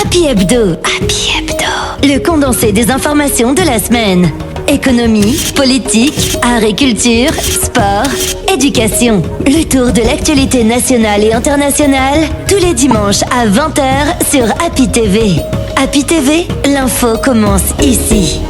Happy Hebdo. Happy Hebdo. Le condensé des informations de la semaine. Économie, politique, art et culture, sport, éducation. Le tour de l'actualité nationale et internationale, tous les dimanches à 20h sur Happy TV. Happy TV, l'info commence ici.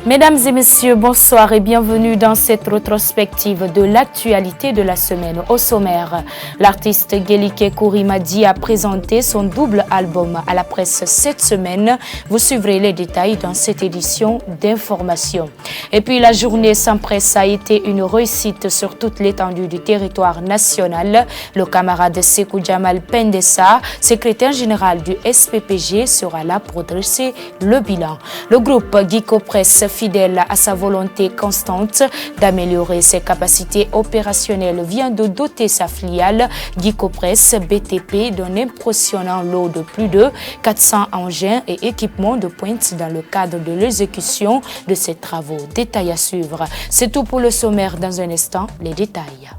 Mesdames et messieurs, bonsoir et bienvenue dans cette rétrospective de l'actualité de la semaine. Au sommaire, l'artiste Guélike Kourimadi a présenté son double album à la presse cette semaine. Vous suivrez les détails dans cette édition d'information. Et puis la journée sans presse a été une réussite sur toute l'étendue du territoire national. Le camarade Sekou Jamal Pendessa, secrétaire général du SPPG, sera là pour dresser le bilan. Le groupe Guico Presse, fidèle à sa volonté constante d'améliorer ses capacités opérationnelles, vient de doter sa filiale Guico Presse BTP d'un impressionnant lot de plus de 400 engins et équipements de pointe dans le cadre de l'exécution de ces travaux. Détails à suivre. C'est tout pour le sommaire. Dans un instant, les détails.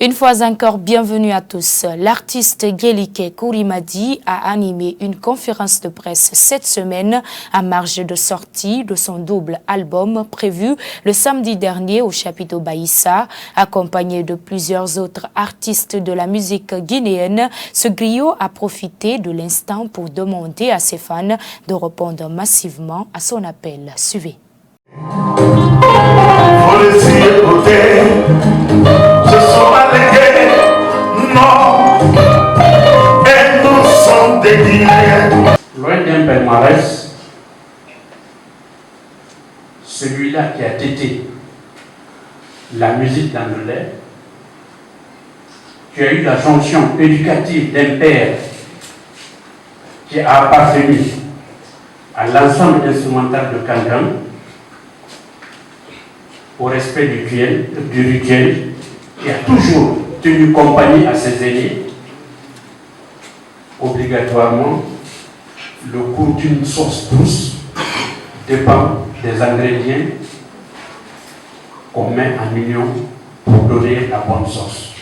Une fois encore, bienvenue à tous. L'artiste Guélike Kourimadi a animé une conférence de presse cette semaine à marge de sortie de son double album prévu le samedi dernier au chapiteau Baïssa. Accompagné de plusieurs autres artistes de la musique guinéenne, ce griot a profité de l'instant pour demander à ses fans de répondre massivement à son appel. Suivez. Loin d'un palmarès, celui-là qui a tété la musique dans le lait, tu as eu la sanction éducative d'un père qui a appartenu à l'ensemble instrumental de Kangan au respect du rituel, qui a toujours tenu compagnie à ses aînés. Obligatoirement, le cours d'une sauce douce dépend des ingrédients qu'on met en union pour donner la bonne sauce.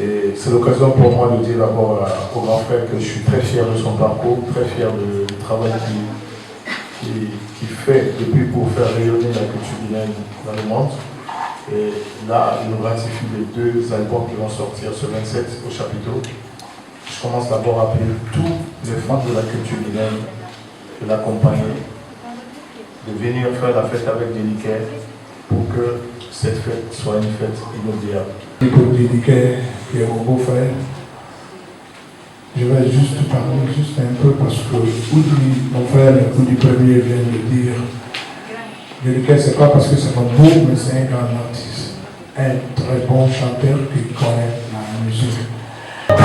Et c'est l'occasion pour moi de dire d'abord au grand frère que je suis très fier de son parcours, très fier du travail qu'il fait depuis pour faire rayonner la culture guinéenne dans le monde. Et là, il nous ratifie les deux albums qui vont sortir ce 27 au chapiteau. Je commence d'abord à appeler tous les fans de la culture guinéenne de l'accompagner, de venir faire la fête avec Guélike pour que cette fête soit une fête inoubliable. Pour Guélike, qui est mon beau-frère, je vais juste parler juste un peu parce que mon frère Oudi premier vient de dire Guélike, c'est pas parce que c'est un beau, mais c'est un grand artiste, un très bon chanteur qui connaît la musique. Je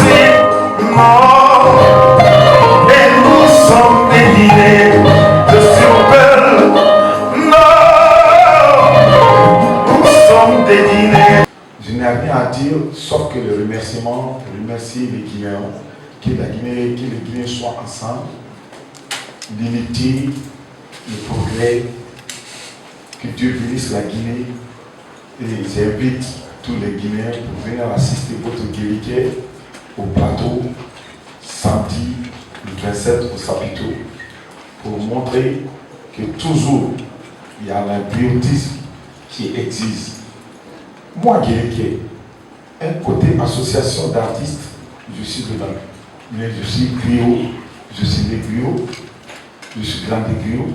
suis mort et nous sommes déguisés. Je suis belle, non, nous sommes déguisés. Je n'ai rien à dire sauf que le remerciement, remercier les Guinéens, que les Guinéens soient ensemble, l'unité, le progrès, que Dieu bénisse la Guinée et j'invite tous les Guinéens pour venir assister votre Guélike au plateau samedi le 27 au chapiteau pour montrer que toujours il y a l'imprimatisme qui existe. Moi, Guélike, un côté association d'artistes, je suis dedans. Mais je suis griot, je suis des griots, je suis grand des griots,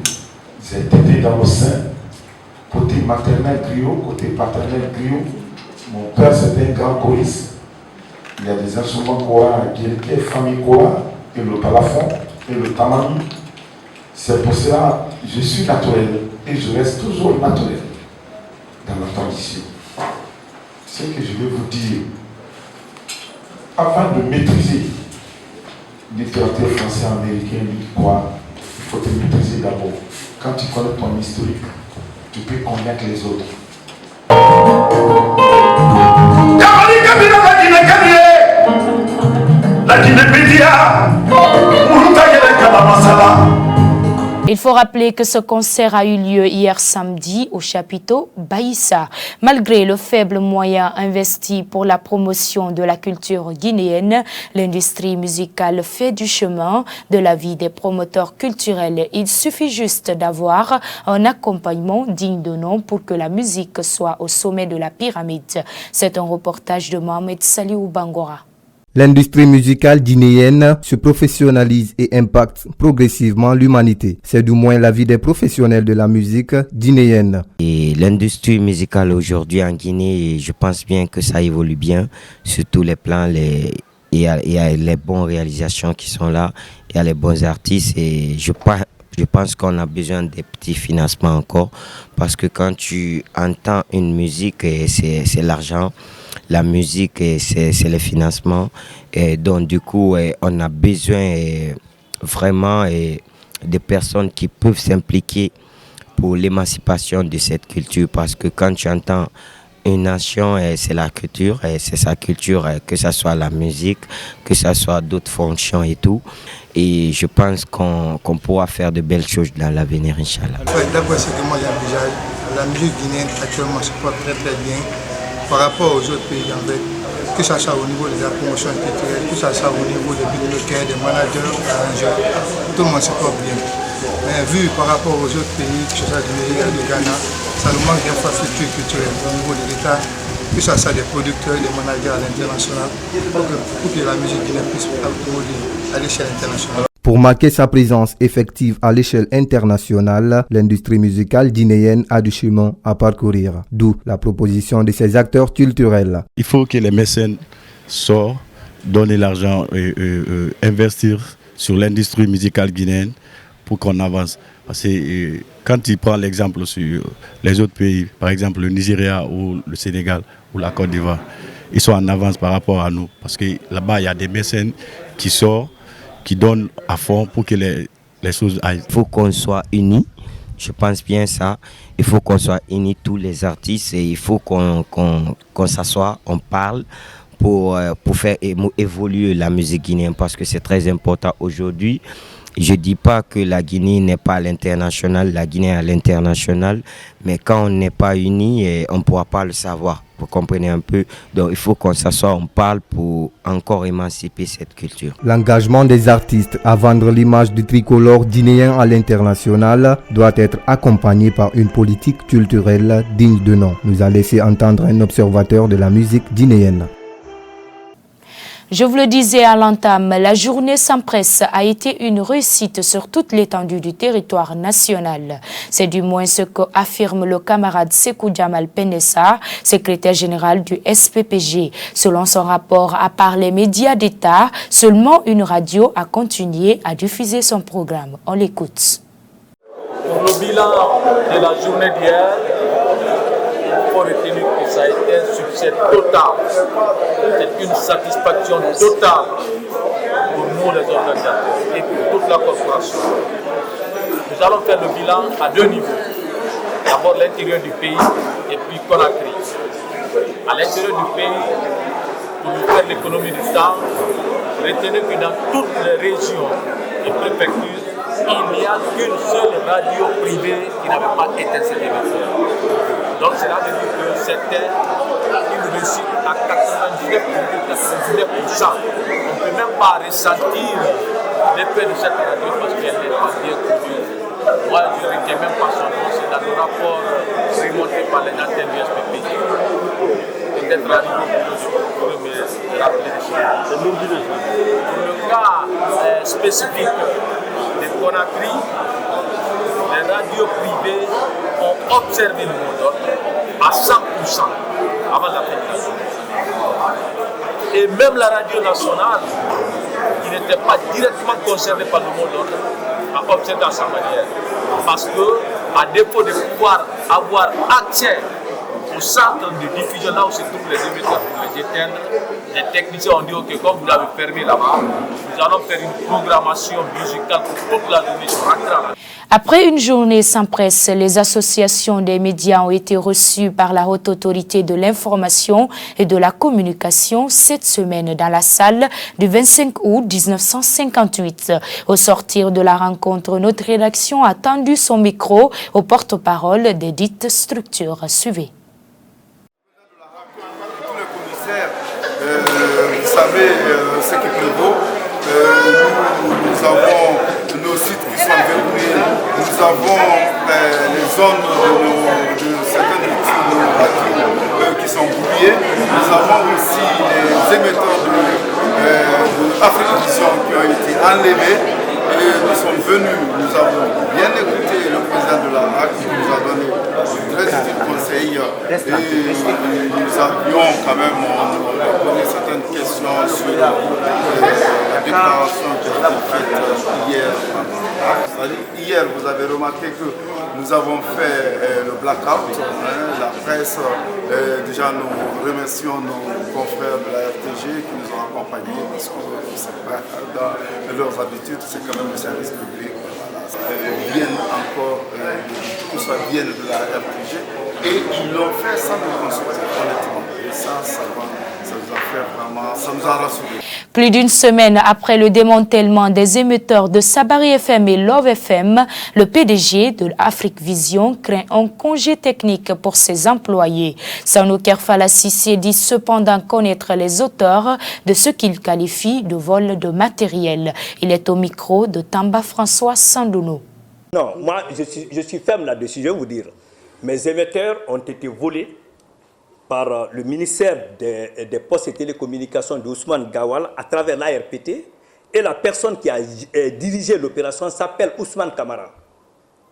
j'ai été dans le sein, côté maternel griot, côté paternel griot. Mon père c'était un grand choriste. Il y a des instruments Kora, Guélike, famille Kora, et le balafon, et le tamani. C'est pour cela que je suis naturel, et je reste toujours naturel dans la tradition. Ce que je vais vous dire, afin de maîtriser la littérature française, américaine, quoi, il faut te maîtriser d'abord. Quand tu connais ton historique, tu peux connaître les autres. Kamali Il faut rappeler que ce concert a eu lieu hier samedi au chapiteau Baïssa. Malgré le faible moyen investi pour la promotion de la culture guinéenne, l'industrie musicale fait du chemin de la vie des promoteurs culturels. Il suffit juste d'avoir un accompagnement digne de nom pour que la musique soit au sommet de la pyramide. C'est un reportage de Mohamed Saliou Bangora. L'industrie musicale guinéenne se professionnalise et impacte progressivement l'humanité. C'est du moins l'avis des professionnels de la musique guinéenne. Et l'industrie musicale aujourd'hui en Guinée, je pense bien que ça évolue bien sur tous les plans. Il y a les bonnes réalisations qui sont là, il y a les bons artistes et je pense qu'on a besoin des petits financements encore parce que quand tu entends une musique, c'est l'argent. La musique, c'est le financement. Et donc, du coup, on a besoin vraiment de personnes qui peuvent s'impliquer pour l'émancipation de cette culture. Parce que quand tu entends une nation, c'est la culture, c'est sa culture, que ce soit la musique, que ce soit d'autres fonctions et tout. Et je pense qu'on pourra faire de belles choses dans l'avenir, Inch'Allah. D'après ce que moi j'envisage, la musique guinéenne actuellement se porte très très bien par rapport aux autres pays en fait, que ce soit au niveau de la promotion culturelle, que ce soit au niveau des beatmakers, des managers, des arrangeurs, tout le monde se porte bien. Mais vu par rapport aux autres pays, que ce soit du Nigeria, du Ghana, ça nous manque d'infrastructures culturelles au niveau de l'État, que ce soit des producteurs, des managers à l'international, pour que la musique guinéenne puisse à l'échelle internationale. Pour marquer sa présence effective à l'échelle internationale, l'industrie musicale guinéenne a du chemin à parcourir. D'où la proposition de ces acteurs culturels. Il faut que les mécènes sortent, donnent l'argent et investir sur l'industrie musicale guinéenne pour qu'on avance. Parce que quand tu prends l'exemple sur les autres pays, par exemple le Nigeria ou le Sénégal ou la Côte d'Ivoire, ils sont en avance par rapport à nous. Parce que là-bas, il y a des mécènes qui sortent, qui donnent à fond pour que les choses aillent. Il faut qu'on soit unis, je pense bien ça. Il faut qu'on soit unis tous les artistes et il faut qu'on s'assoie, on parle pour faire évoluer la musique guinéenne parce que c'est très important aujourd'hui. Je ne dis pas que la Guinée n'est pas à l'international, la Guinée est à l'international, mais quand on n'est pas unis, on ne pourra pas le savoir. Vous comprenez un peu? Donc il faut qu'on s'assoie, on parle pour encore émanciper cette culture. L'engagement des artistes à vendre l'image du tricolore guinéen à l'international doit être accompagné par une politique culturelle digne de nom, nous a laissé entendre un observateur de la musique guinéenne. Je vous le disais à l'entame, la journée sans presse a été une réussite sur toute l'étendue du territoire national. C'est du moins ce qu'affirme le camarade Sekou Djamal Penessa, secrétaire général du SPPG. Selon son rapport, à part les médias d'État, seulement une radio a continué à diffuser son programme. On l'écoute. Pour le bilan de la journée d'hier, il faut retenir que ça a été un succès total. C'est une satisfaction totale pour nous les organisateurs et pour toute la corporation. Nous allons faire le bilan à deux niveaux. D'abord l'intérieur du pays et puis Conakry. À l'intérieur du pays, pour nous faire l'économie du temps, retenez que dans toutes les régions et préfectures, il n'y a qu'une seule radio privée qui n'avait pas éteint ses émetteurs. Donc cela veut dire que c'était une réussite à 99,99%. On ne peut même pas ressentir l'effet de cette radio parce qu'elle n'est pas bien connue. Moi, je ne retiens même pas son nom, c'est dans le rapport remonté par les antennes du SPPG. Peut-être à niveau je pourrais me rappeler de ça. Pour le cas spécifique de Conakry, les radios privées ont observé le mot d'ordre à 100% avant la fin de la journée. Et même la radio nationale, qui n'était pas directement concernée par le mot d'ordre, a observé à sa manière. Parce que, à défaut de pouvoir avoir accès au centre de diffusion, là où se trouvent les émetteurs pour les éteindre, Les techniciens ont dit ok, comme vous l'avez fermé là-bas, nous allons faire une programmation musicale pour toute la journée. Après une journée sans presse, les associations des médias ont été reçues par la Haute Autorité de l'Information et de la Communication cette semaine dans la salle du 25 août 1958. Au sortir de la rencontre, notre rédaction a tendu son micro au porte-parole des dites structures. Suivez. Vous savez ce qui prévaut. Nous avons nos sites qui sont verrouillés, nous avons les zones de certaines études qui sont brouillées, nous avons aussi les émetteurs de Afrique Vision qui ont été enlevés. Et nous sommes venus, nous avons bien écouté le président de la HAC qui nous a donné de très utiles conseils et nous avions quand même posé certaines questions sur la déclaration qui a été faite hier. Hier, vous avez remarqué que nous avons fait le blackout, la presse. Déjà, nous remercions nos confrères de la RTG qui nous ont accompagnés parce que c'est pas dans leurs habitudes, c'est quand même le service public. Viennent encore, tout ça vient de la RTG et ils l'ont fait sans nous consulter, honnêtement. Et ça nous a fait vraiment, ça nous a rassurés. Plus d'une semaine après le démantèlement des émetteurs de Sabari FM et Love FM, le PDG de Afrique Vision craint un congé technique pour ses employés. Sanoker Falassi dit cependant connaître les auteurs de ce qu'il qualifie de vol de matériel. Il est au micro de Tamba François Sandouno. Non, moi je suis ferme là-dessus, je vais vous dire. Mes émetteurs ont été volés par le ministère des Postes et Télécommunications d'Ousmane Gawal à travers l'ARPT et la personne qui a dirigé l'opération s'appelle Ousmane Kamara.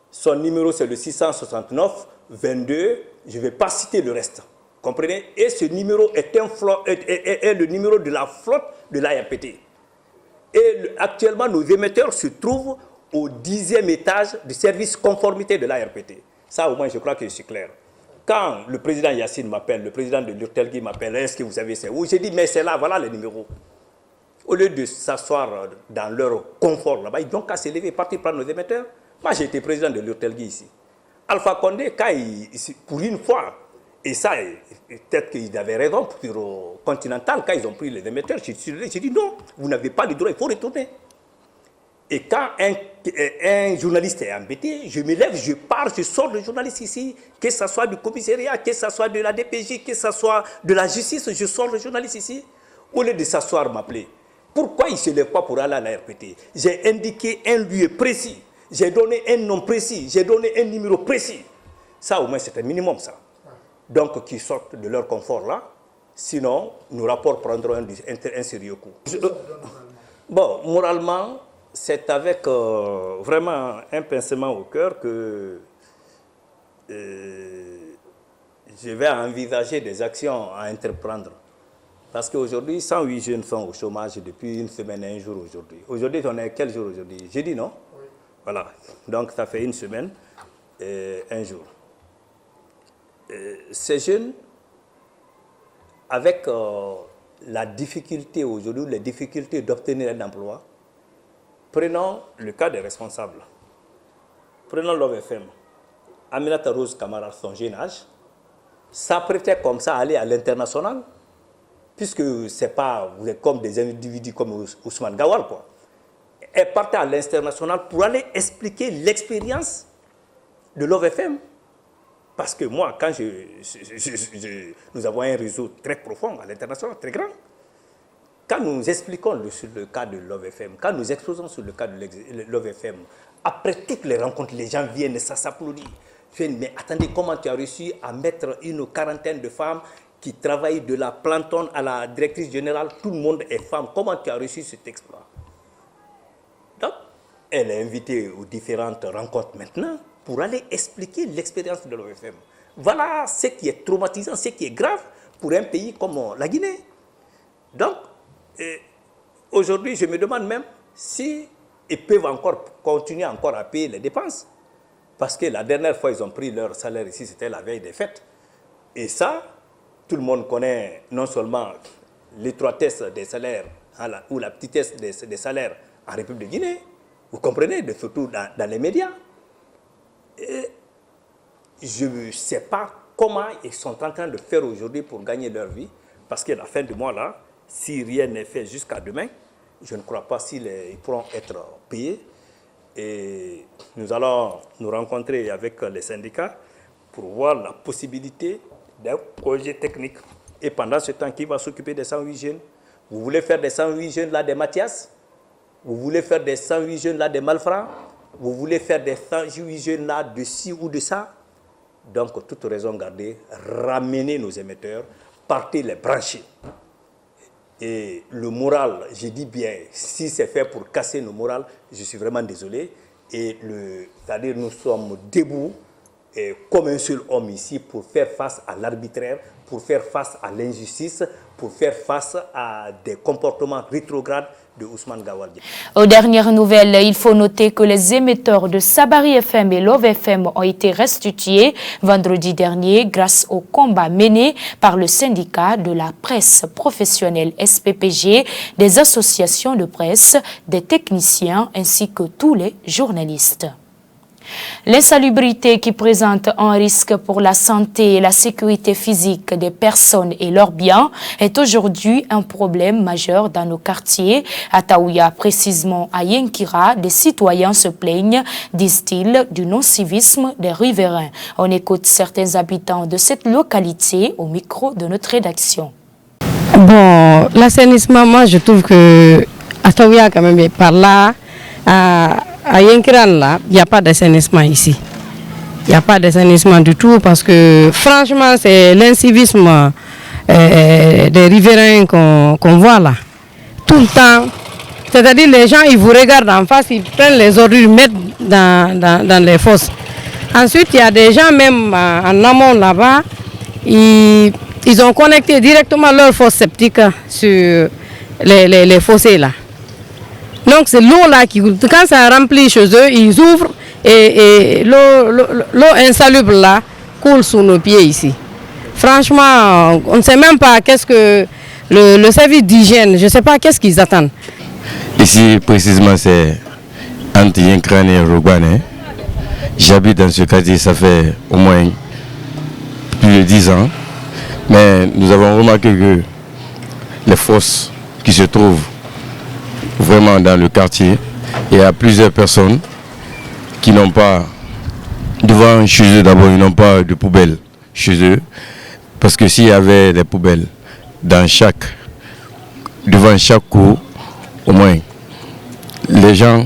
Son numéro c'est le 669 22, je ne vais pas citer le reste, comprenez? Et ce numéro est le numéro de la flotte de l'ARPT. Et actuellement nos émetteurs se trouvent au 10e étage du service conformité de l'ARPT. Ça au moins je crois que je suis clair. Quand le président Yassine m'appelle, le président de l'Urtelgui m'appelle, est-ce que vous savez c'est où? J'ai dit, mais c'est là, voilà les numéros. Au lieu de s'asseoir dans leur confort là-bas, ils n'ont qu'à se lever et partir prendre nos émetteurs. Moi, j'ai été président de l'Urtelgui ici. Alpha Condé, pour une fois, et ça, peut-être qu'ils avaient raison pour Continental, quand ils ont pris les émetteurs, j'ai dit non, vous n'avez pas le droit, il faut retourner. Et quand un journaliste est embêté, je me lève, je pars, je sors le journaliste ici, que ce soit du commissariat, que ce soit de la DPJ, que ce soit de la justice, je sors le journaliste ici. Au lieu de s'asseoir, m'appeler. Pourquoi il ne se lève pas pour aller à la RPT? J'ai indiqué un lieu précis, j'ai donné un nom précis, j'ai donné un numéro précis. Ça, au moins, c'est un minimum, ça. Donc, qu'ils sortent de leur confort là, sinon, nos rapports prendront un sérieux coup. Bon, moralement, c'est avec vraiment un pincement au cœur que je vais envisager des actions à entreprendre. Parce qu'aujourd'hui, 108 jeunes sont au chômage depuis une semaine et un jour aujourd'hui. Aujourd'hui, on est quel jour aujourd'hui? Jeudi, non? Oui. Voilà. Donc, ça fait une semaine et un jour. Ces jeunes, avec la difficulté aujourd'hui, les difficultés d'obtenir un emploi, prenons le cas des responsables. Prenons Love FM. Aminata Rose Kamara, son jeune âge, s'apprêtait comme ça à aller à l'international, puisque c'est pas, vous êtes comme des individus comme Ousmane Gawal, quoi. Elle partait à l'international pour aller expliquer l'expérience de Love FM. Parce que moi, quand nous avons un réseau très profond à l'international, très grand, quand nous expliquons sur le cas de Love FM, quand nous exposons sur le cas de Love FM, après toutes les rencontres, les gens viennent, ça s'applaudit. Mais attendez, comment tu as réussi à mettre une quarantaine de femmes qui travaillent de la planton à la directrice générale, tout le monde est femme, comment tu as réussi cet exploit? Donc, elle est invitée aux différentes rencontres maintenant pour aller expliquer l'expérience de Love FM. Voilà ce qui est traumatisant, ce qui est grave pour un pays comme la Guinée. Donc, aujourd'hui, je me demande même si ils peuvent encore continuer encore à payer les dépenses. Parce que la dernière fois, ils ont pris leur salaire ici, c'était la veille des fêtes. Et ça, tout le monde connaît non seulement l'étroitesse des salaires ou la petitesse des salaires en République de Guinée. Vous comprenez, surtout dans les médias. Et je ne sais pas comment ils sont en train de faire aujourd'hui pour gagner leur vie, parce qu'à la fin du mois, là, si rien n'est fait jusqu'à demain, je ne crois pas s'ils pourront être payés. Et nous allons nous rencontrer avec les syndicats pour voir la possibilité d'un projet technique. Et pendant ce temps, qui va s'occuper des 108 jeunes? Vous voulez faire des 108 jeunes là des Mathias? Vous voulez faire des 108 jeunes là des malfrats? Vous voulez faire des 108 jeunes là de ci ou de ça? Donc, toute raison gardée, ramener nos émetteurs, partez les brancher. Et le moral, je dis bien, si c'est fait pour casser nos morales, je suis vraiment désolé. Et c'est-à-dire nous sommes debout comme un seul homme ici pour faire face à l'arbitraire, pour faire face à l'injustice, pour faire face à des comportements rétrogrades de Ousmane Gawal. Aux dernières nouvelles, il faut noter que les émetteurs de Sabari FM et Love FM ont été restitués vendredi dernier grâce au combat mené par le syndicat de la presse professionnelle SPPG, des associations de presse, des techniciens ainsi que tous les journalistes. L'insalubrité qui présente un risque pour la santé et la sécurité physique des personnes et leurs biens est aujourd'hui un problème majeur dans nos quartiers. À Taouya, précisément à Yenkira, des citoyens se plaignent, disent-ils, du non-civisme des riverains. On écoute certains habitants de cette localité au micro de notre rédaction. Bon, l'assainissement, moi je trouve que à Taouya quand même, par là, à Yenkiran, là, il n'y a pas d'assainissement ici. Il n'y a pas d'assainissement du tout parce que franchement, c'est l'incivisme des riverains qu'on voit là. Tout le temps. C'est-à-dire les gens, ils vous regardent en face, ils prennent les ordures, ils mettent dans les fosses. Ensuite, il y a des gens même en amont là-bas, ils ont connecté directement leur fosse septique sur les fossés là. Donc c'est l'eau là qui, quand ça remplit chez eux, ils ouvrent et l'eau insalubre là coule sous nos pieds ici. Franchement, on ne sait même pas qu'est-ce que le service d'hygiène, je ne sais pas qu'est-ce qu'ils attendent. Ici précisément c'est entre Yenkran et Rogane. J'habite dans ce quartier, ça fait au moins plus de 10 ans. Mais nous avons remarqué que les fosses qui se trouvent vraiment dans le quartier, il y a plusieurs personnes qui n'ont pas, devant chez eux d'abord, ils n'ont pas de poubelle chez eux, parce que s'il y avait des poubelles devant chaque cour, au moins, les gens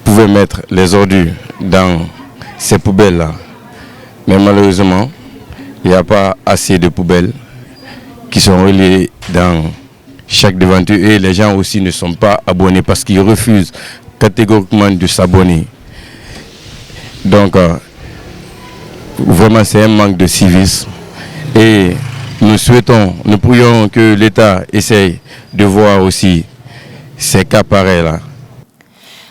pouvaient mettre les ordures dans ces poubelles-là. Mais malheureusement, il n'y a pas assez de poubelles qui sont reliées dans chaque devanture, et les gens aussi ne sont pas abonnés parce qu'ils refusent catégoriquement de s'abonner. Donc, vraiment, c'est un manque de civisme. Et nous prions que l'État essaye de voir aussi ces cas pareils-là.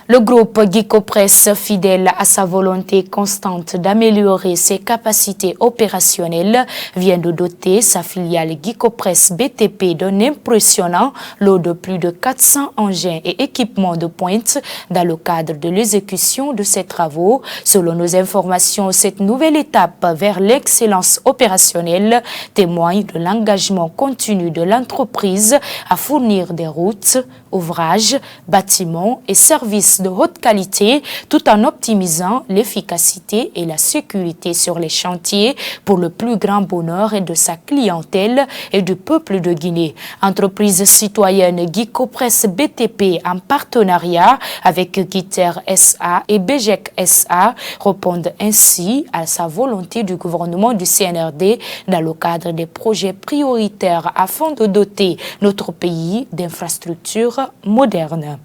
Le groupe Guicopress, fidèle à sa volonté constante d'améliorer ses capacités opérationnelles, vient de doter sa filiale Guicopress BTP d'un impressionnant lot de plus de 400 engins et équipements de pointe dans le cadre de l'exécution de ces travaux. Selon nos informations, cette nouvelle étape vers l'excellence opérationnelle témoigne de l'engagement continu de l'entreprise à fournir des routes, ouvrages, bâtiments et services de haute qualité tout en optimisant l'efficacité et la sécurité sur les chantiers pour le plus grand bonheur de sa clientèle et du peuple de Guinée. Entreprise citoyenne Guicopress BTP en partenariat avec Guiter SA et BGEC SA répondent ainsi à sa volonté du gouvernement du CNRD dans le cadre des projets prioritaires afin de doter notre pays d'infrastructures modernes.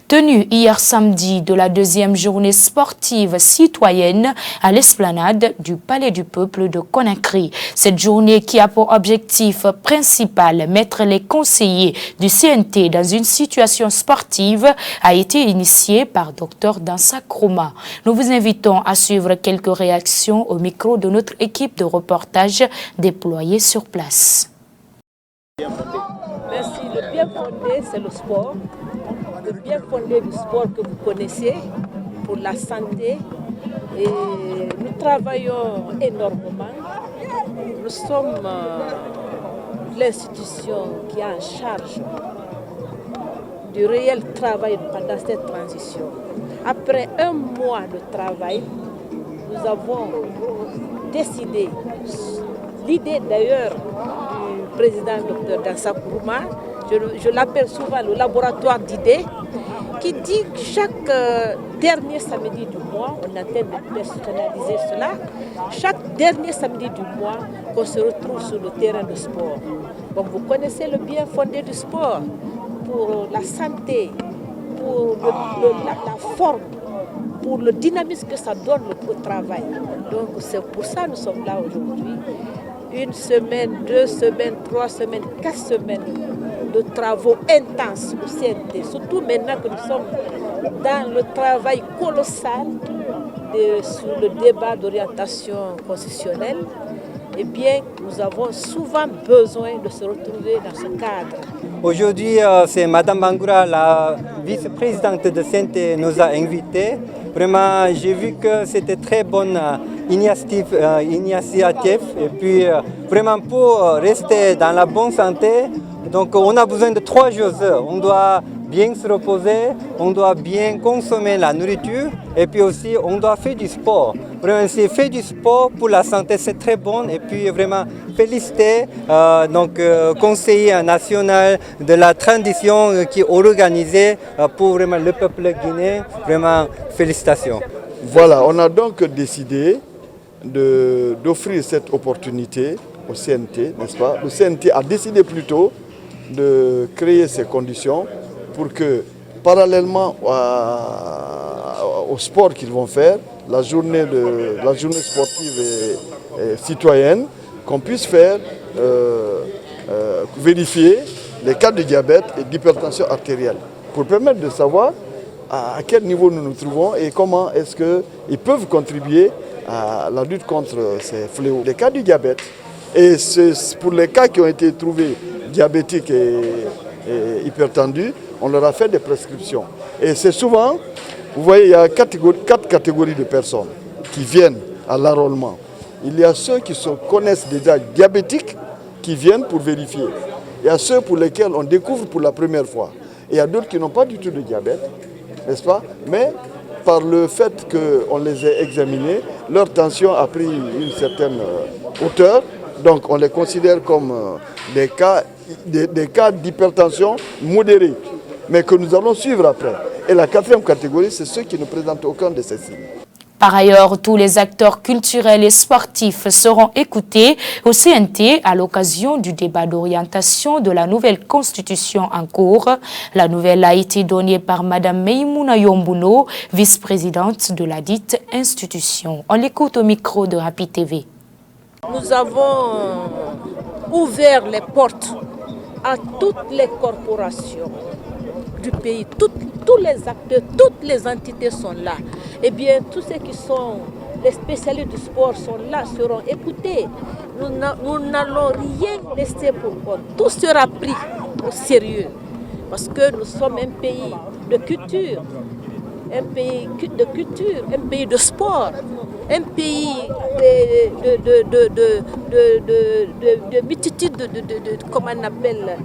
Tenue hier samedi de la deuxième journée sportive citoyenne à l'esplanade du Palais du Peuple de Conakry. Cette journée qui a pour objectif principal mettre les conseillers du CNT dans une situation sportive a été initiée par Dr Dansa Kroma. Nous vous invitons à suivre quelques réactions au micro de notre équipe de reportage déployée sur place. Merci. Le bien fondé, c'est le sport. Le bien fondé du sport que vous connaissez pour la santé. Et nous travaillons énormément. Nous sommes l'institution qui est en charge du réel travail pendant cette transition. Après un mois de travail, nous avons décidé, l'idée d'ailleurs du président Dr Dansa Kourouma, je l'appelle souvent le laboratoire d'idées, qui dit que chaque dernier samedi du mois, on attend de personnaliser cela, chaque dernier samedi du mois, qu'on se retrouve sur le terrain de sport. Donc vous connaissez le bien fondé du sport pour la santé, pour la forme, pour le dynamisme que ça donne au travail. Donc c'est pour ça que nous sommes là aujourd'hui. 1 semaine, 2 semaines, 3 semaines, 4 semaines de travaux intenses au CNT. Surtout maintenant que nous sommes dans le travail colossal sur le débat d'orientation constitutionnelle. Eh bien, nous avons souvent besoin de se retrouver dans ce cadre. Aujourd'hui, c'est Madame Bangoura, la vice-présidente de CNT, nous a invités. Vraiment, j'ai vu que c'était très bonne initiative. Et puis, vraiment, pour rester dans la bonne santé, donc on a besoin de 3 choses. On doit bien se reposer, on doit bien consommer la nourriture et puis aussi on doit faire du sport. Vraiment, c'est faire du sport pour la santé, c'est très bon. Et puis vraiment féliciter conseiller national de la transition qui est organisé pour vraiment le peuple guinéen. Vraiment félicitations. Voilà, on a donc décidé d'offrir cette opportunité au CNT, n'est-ce pas? Le CNT a décidé plutôt de créer ces conditions pour que, parallèlement au sport qu'ils vont faire, la journée sportive et citoyenne, qu'on puisse faire vérifier les cas de diabète et d'hypertension artérielle, pour permettre de savoir à quel niveau nous nous trouvons et comment est-ce qu'ils peuvent contribuer à la lutte contre ces fléaux. Les cas du diabète, et pour les cas qui ont été trouvés diabétiques et hypertendus, on leur a fait des prescriptions. Et c'est souvent, vous voyez, il y a 4 catégories de personnes qui viennent à l'enrôlement. Il y a ceux qui se connaissent déjà diabétiques, qui viennent pour vérifier. Il y a ceux pour lesquels on découvre pour la première fois. Et il y a d'autres qui n'ont pas du tout de diabète, n'est-ce pas? Mais par le fait qu'on les ait examinés, leur tension a pris une certaine hauteur. Donc on les considère comme des cas d'hypertension modérée, mais que nous allons suivre après. Et la 4e catégorie, c'est ceux qui ne présentent aucun de ces signes. Par ailleurs, tous les acteurs culturels et sportifs seront écoutés au CNT à l'occasion du débat d'orientation de la nouvelle constitution en cours. La nouvelle a été donnée par Mme Meïmouna Yombuno, vice-présidente de la dite institution. On l'écoute au micro de Rapid TV. Nous avons ouvert les portes à toutes les corporations du pays, tous les acteurs, toutes les entités sont là. Eh bien, tous ceux qui sont les spécialistes du sport sont là, seront écoutés. Nous n'allons rien laisser pour compte. Tout sera pris au sérieux parce que nous sommes un pays de culture, un pays de sport, un pays de multitude comment on appelle,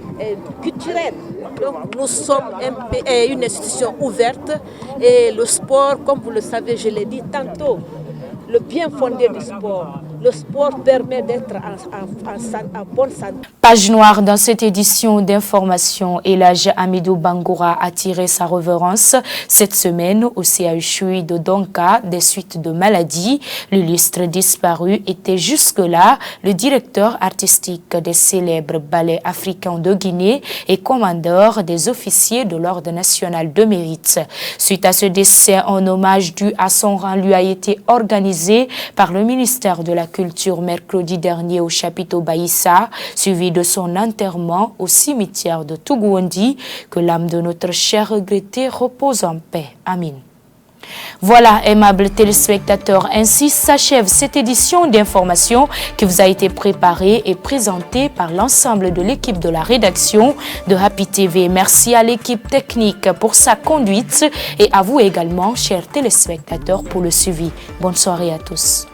culturelle. Donc nous sommes une institution ouverte et le sport, comme vous le savez, je l'ai dit tantôt, le bien fondé du sport. Le sport permet d'être en bonne santé. Page noire dans cette édition d'information, Elhadj Hamidou Bangoura a tiré sa révérence cette semaine au CHU de Donka des suites de maladies. L'illustre disparu était jusque-là le directeur artistique des célèbres ballets africains de Guinée et commandeur des officiers de l'Ordre national de mérite. Suite à ce décès, un hommage dû à son rang lui a été organisé par le ministère de la Culture mercredi dernier au chapiteau Baïssa, suivi de son enterrement au cimetière de Tougouondi. Que l'âme de notre cher regretté repose en paix. Amin. Voilà, aimables téléspectateurs, ainsi s'achève cette édition d'information qui vous a été préparée et présentée par l'ensemble de l'équipe de la rédaction de Happy TV. Merci à l'équipe technique pour sa conduite et à vous également, chers téléspectateurs, pour le suivi. Bonne soirée à tous.